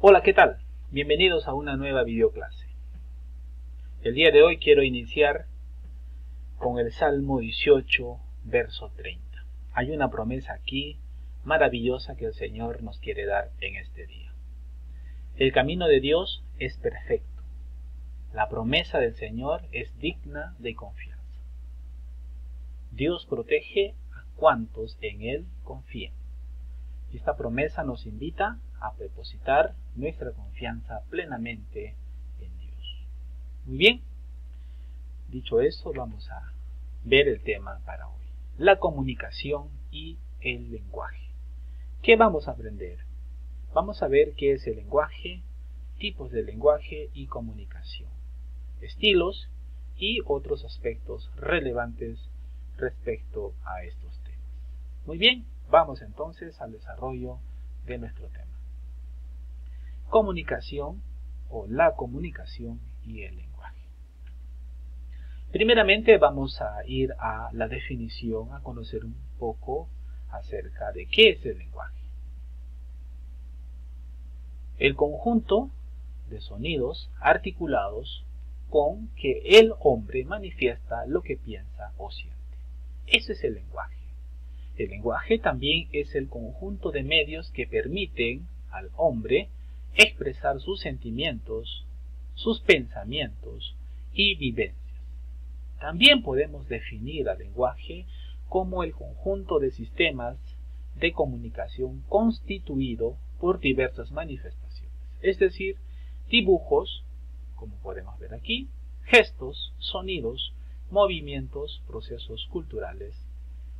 Hola, ¿qué tal? Bienvenidos a una nueva videoclase. El día de hoy quiero iniciar con el Salmo 18, verso 30. Hay una promesa aquí maravillosa que el Señor nos quiere dar en este día. El camino de Dios es perfecto. La promesa del Señor es digna de confianza. Dios protege a cuantos en Él confían. Esta promesa nos invita a depositar nuestra confianza plenamente en Dios. Muy bien, dicho eso, vamos a ver el tema para hoy. La comunicación y el lenguaje. ¿Qué vamos a aprender? Vamos a ver qué es el lenguaje, tipos de lenguaje y comunicación, estilos y otros aspectos relevantes respecto a estos temas. Muy bien, vamos entonces al desarrollo de nuestro tema. Comunicación o la comunicación y el lenguaje. Primeramente vamos a ir a la definición, a conocer un poco acerca de qué es el lenguaje. El conjunto de sonidos articulados con que el hombre manifiesta lo que piensa o siente. Ese es el lenguaje. El lenguaje también es el conjunto de medios que permiten al hombre expresar sus sentimientos, sus pensamientos y vivencias. También podemos definir al lenguaje como el conjunto de sistemas de comunicación constituido por diversas manifestaciones, es decir, dibujos, como podemos ver aquí, gestos, sonidos, movimientos, procesos culturales,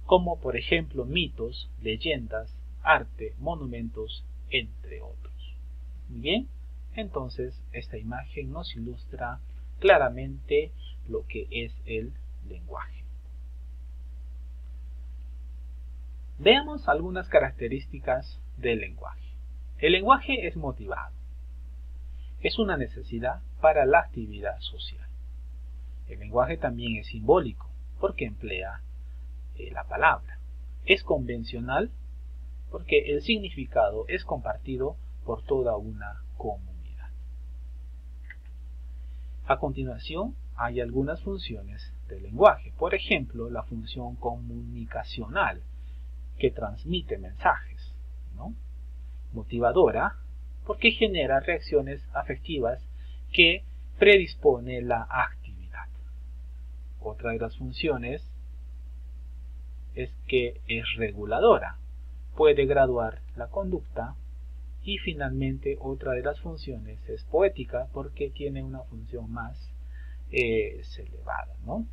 como por ejemplo mitos, leyendas, arte, monumentos, entre otros. Muy bien, entonces esta imagen nos ilustra claramente lo que es el lenguaje. Veamos algunas características del lenguaje. El lenguaje es motivado. Es una necesidad para la actividad social. El lenguaje también es simbólico porque emplea la palabra. Es convencional porque el significado es compartido por toda una comunidad. A continuación, hay algunas funciones del lenguaje. Por ejemplo, la función comunicacional, que transmite mensajes, ¿no? Motivadora, porque genera reacciones afectivas que predispone la actividad. Otra de las funciones es que es reguladora, puede graduar la conducta. Y finalmente otra de las funciones es poética porque tiene una función más elevada, ¿no?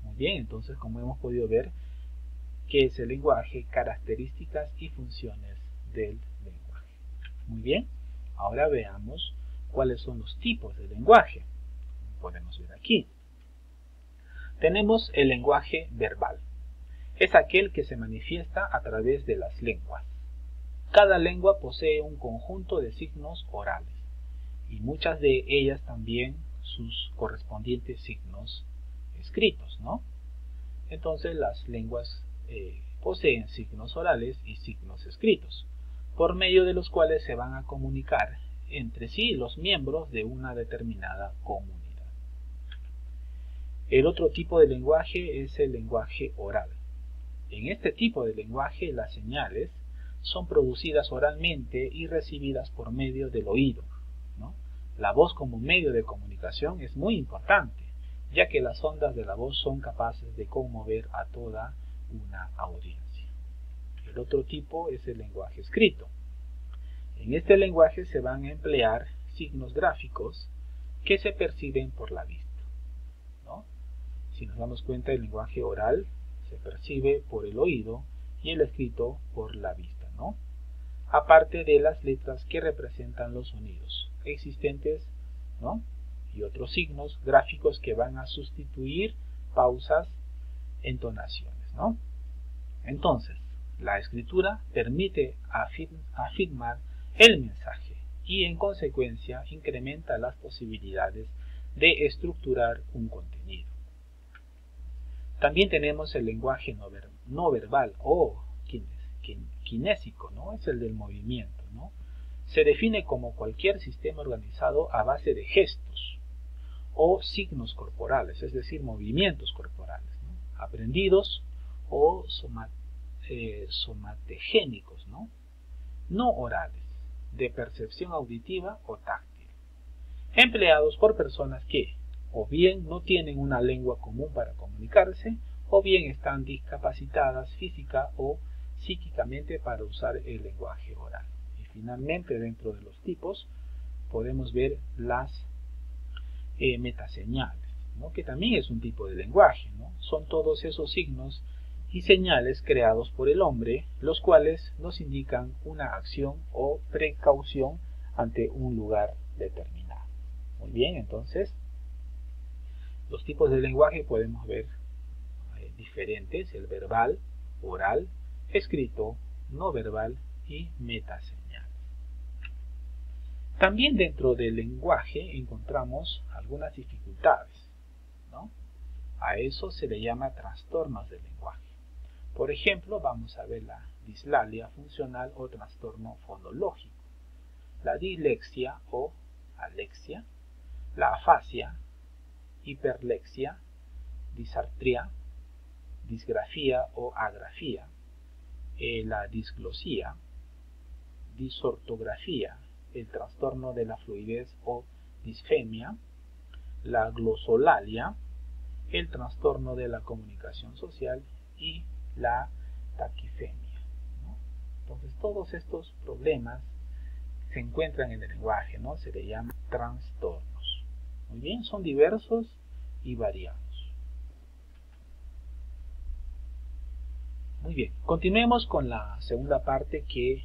Muy bien, entonces como hemos podido ver, ¿qué es el lenguaje? Características y funciones del lenguaje. Muy bien, ahora veamos cuáles son los tipos de lenguaje. Podemos ver aquí. Tenemos el lenguaje verbal. Es aquel que se manifiesta a través de las lenguas. Cada lengua posee un conjunto de signos orales y muchas de ellas también sus correspondientes signos escritos, ¿no? Entonces las lenguas poseen signos orales y signos escritos, por medio de los cuales se van a comunicar entre sí los miembros de una determinada comunidad. El otro tipo de lenguaje es el lenguaje oral. En este tipo de lenguaje las señales son producidas oralmente y recibidas por medio del oído, ¿no? La voz como medio de comunicación es muy importante, ya que las ondas de la voz son capaces de conmover a toda una audiencia. El otro tipo es el lenguaje escrito. En este lenguaje se van a emplear signos gráficos que se perciben por la vista, ¿no? Si nos damos cuenta, el lenguaje oral se percibe por el oído y el escrito por la vista, ¿no? Aparte de las letras que representan los sonidos existentes, ¿no? Y otros signos gráficos que van a sustituir pausas, entonaciones, ¿no? Entonces, la escritura permite afirmar el mensaje y en consecuencia incrementa las posibilidades de estructurar un contenido. También tenemos el lenguaje no verbal o kinésico, ¿no? Es el del movimiento, ¿no? se define como cualquier sistema organizado a base de gestos o signos corporales, es decir, movimientos corporales, ¿no? Aprendidos o somategénicos, no orales, de percepción auditiva o táctil, empleados por personas que o bien no tienen una lengua común para comunicarse, o bien están discapacitadas física o psíquicamente para usar el lenguaje oral. Y finalmente, dentro de los tipos, podemos ver las metaseñales, ¿no? Que también es un tipo de lenguaje, ¿no? Son todos esos signos y señales creados por el hombre, los cuales nos indican una acción o precaución ante un lugar determinado. Muy bien, entonces, los tipos de lenguaje podemos ver diferentes: el verbal, oral, escrito, no verbal y metaseñal. También dentro del lenguaje encontramos algunas dificultades, ¿no? A eso se le llama trastornos del lenguaje. Por ejemplo, vamos a ver la dislalia funcional o trastorno fonológico, la dislexia o alexia, la afasia, hiperlexia, disartria, disgrafía o agrafía, la disglosía, disortografía, el trastorno de la fluidez o disfemia, la glosolalia, el trastorno de la comunicación social y la taquifemia, ¿no? Entonces, todos estos problemas se encuentran en el lenguaje, ¿no? Se le llama trastornos. Muy bien, son diversos y variados. Muy bien, continuemos con la segunda parte que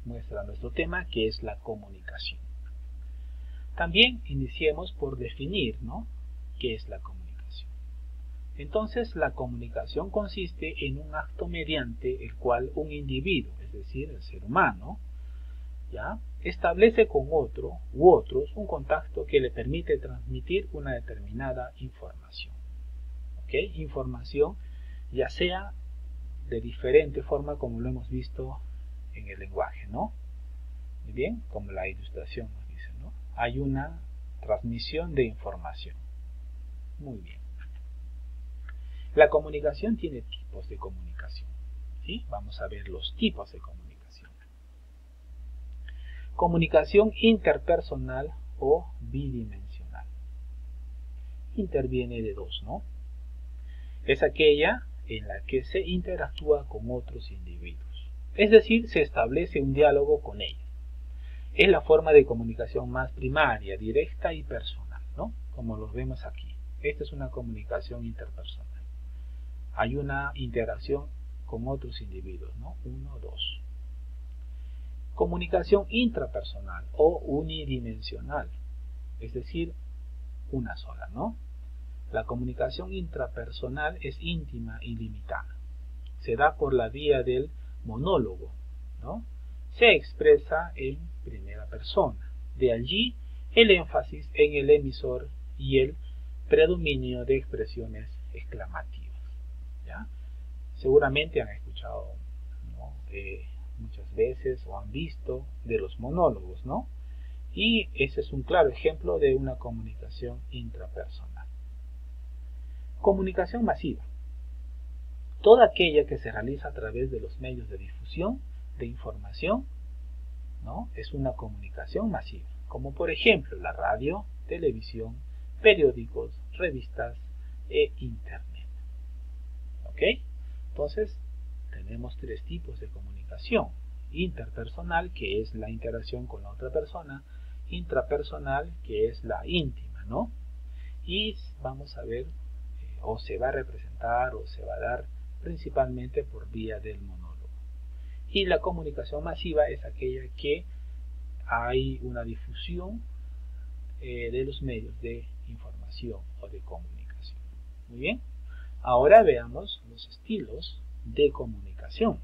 muestra nuestro tema, que es la comunicación. También iniciemos por definir, ¿no?, qué es la comunicación. Entonces, la comunicación consiste en un acto mediante el cual un individuo, es decir, el ser humano, ¿ya?, establece con otro u otros un contacto que le permite transmitir una determinada información. ¿Ok? Información, ya sea de diferente forma, como lo hemos visto en el lenguaje, ¿no? Muy bien, como la ilustración nos dice, ¿no? Hay una transmisión de información. Muy bien. La comunicación tiene tipos de comunicación, ¿sí? Vamos a ver los tipos de comunicación. Comunicación interpersonal o bidimensional. Interviene de dos, ¿no? Es aquella en la que se interactúa con otros individuos, es decir, se establece un diálogo con ellos. Es la forma de comunicación más primaria, directa y personal, ¿no? Como los vemos aquí. Esta es una comunicación interpersonal. Hay una interacción con otros individuos, ¿no? 1, 2. Comunicación intrapersonal o unidimensional, es decir, una sola, ¿no? La comunicación intrapersonal es íntima y limitada. Se da por la vía del monólogo, ¿no? Se expresa en primera persona. De allí el énfasis en el emisor y el predominio de expresiones exclamativas, ¿ya? Seguramente han escuchado, ¿no?, muchas veces o han visto de los monólogos, ¿no? Y ese es un claro ejemplo de una comunicación intrapersonal. Comunicación masiva. Toda aquella que se realiza a través de los medios de difusión de información, ¿no?, es una comunicación masiva, como por ejemplo la radio, televisión, periódicos, revistas e internet. ¿Ok? Entonces, tenemos tres tipos de comunicación: interpersonal, que es la interacción con la otra persona; intrapersonal, que es la íntima, ¿no? Y vamos a ver, o se va a representar o se va a dar principalmente por vía del monólogo. Y la comunicación masiva es aquella que hay una difusión de los medios de información o de comunicación. Muy bien, ahora veamos los estilos de comunicación,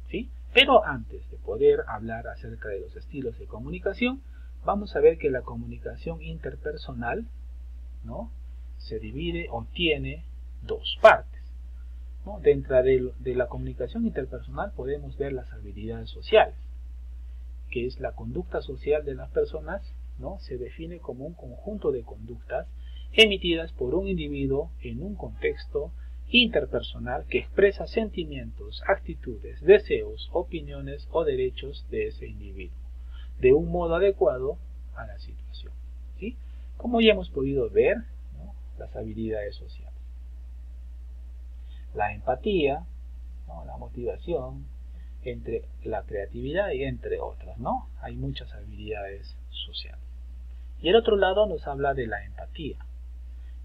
¿sí? Pero antes de poder hablar acerca de los estilos de comunicación, vamos a ver que la comunicación interpersonal, ¿no?, se divide o tiene dos partes, ¿no? Dentro de la comunicación interpersonal podemos ver las habilidades sociales, que es la conducta social de las personas, ¿no? Se define como un conjunto de conductas emitidas por un individuo en un contexto interpersonal que expresa sentimientos, actitudes, deseos, opiniones o derechos de ese individuo, de un modo adecuado a la situación. ¿Sí? Como ya hemos podido ver, ¿no? Las habilidades sociales. La empatía, ¿no? La motivación, entre la creatividad y entre otras, ¿no? Hay muchas habilidades sociales. Y el otro lado nos habla de la empatía,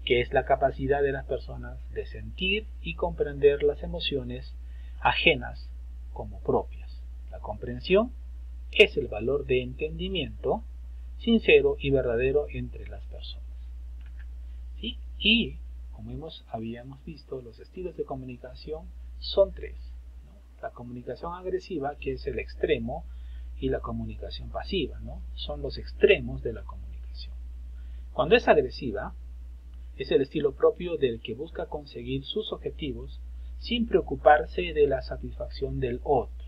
que es la capacidad de las personas de sentir y comprender las emociones ajenas como propias. La comprensión es el valor de entendimiento sincero y verdadero entre las personas. ¿Sí? Y como habíamos visto, los estilos de comunicación son tres, ¿no? La comunicación agresiva, que es el extremo, y la comunicación pasiva, ¿no? Son los extremos de la comunicación. Cuando es agresiva, es el estilo propio del que busca conseguir sus objetivos sin preocuparse de la satisfacción del otro.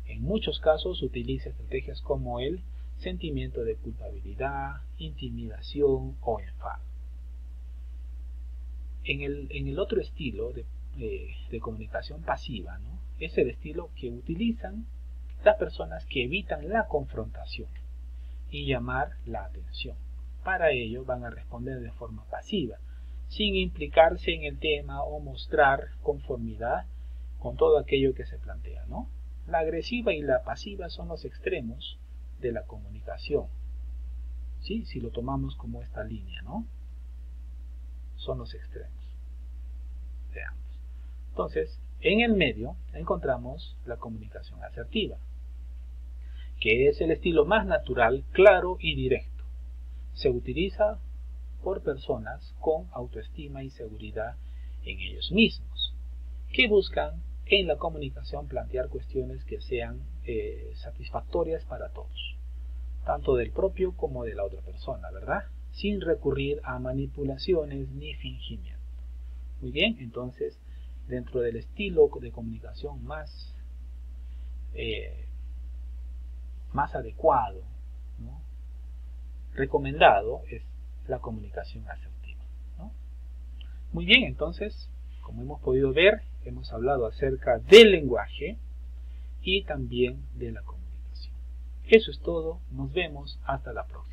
En muchos casos utiliza estrategias como el sentimiento de culpabilidad, intimidación o enfado. En el otro estilo de comunicación pasiva, ¿no? Es el estilo que utilizan las personas que evitan la confrontación y llamar la atención. Para ello van a responder de forma pasiva, sin implicarse en el tema o mostrar conformidad con todo aquello que se plantea, ¿no? La agresiva y la pasiva son los extremos de la comunicación, ¿sí? Si lo tomamos como esta línea, ¿no? Son los extremos de ambos. Entonces, en el medio encontramos la comunicación asertiva, que es el estilo más natural, claro y directo. Se utiliza por personas con autoestima y seguridad en ellos mismos, que buscan en la comunicación plantear cuestiones que sean satisfactorias para todos, tanto del propio como de la otra persona, ¿verdad? Sin recurrir a manipulaciones ni fingimiento. Muy bien, entonces, dentro del estilo de comunicación más adecuado, ¿no? Recomendado, es la comunicación asertiva, ¿no? Muy bien, entonces, como hemos podido ver, hemos hablado acerca del lenguaje y también de la comunicación. Eso es todo, nos vemos hasta la próxima.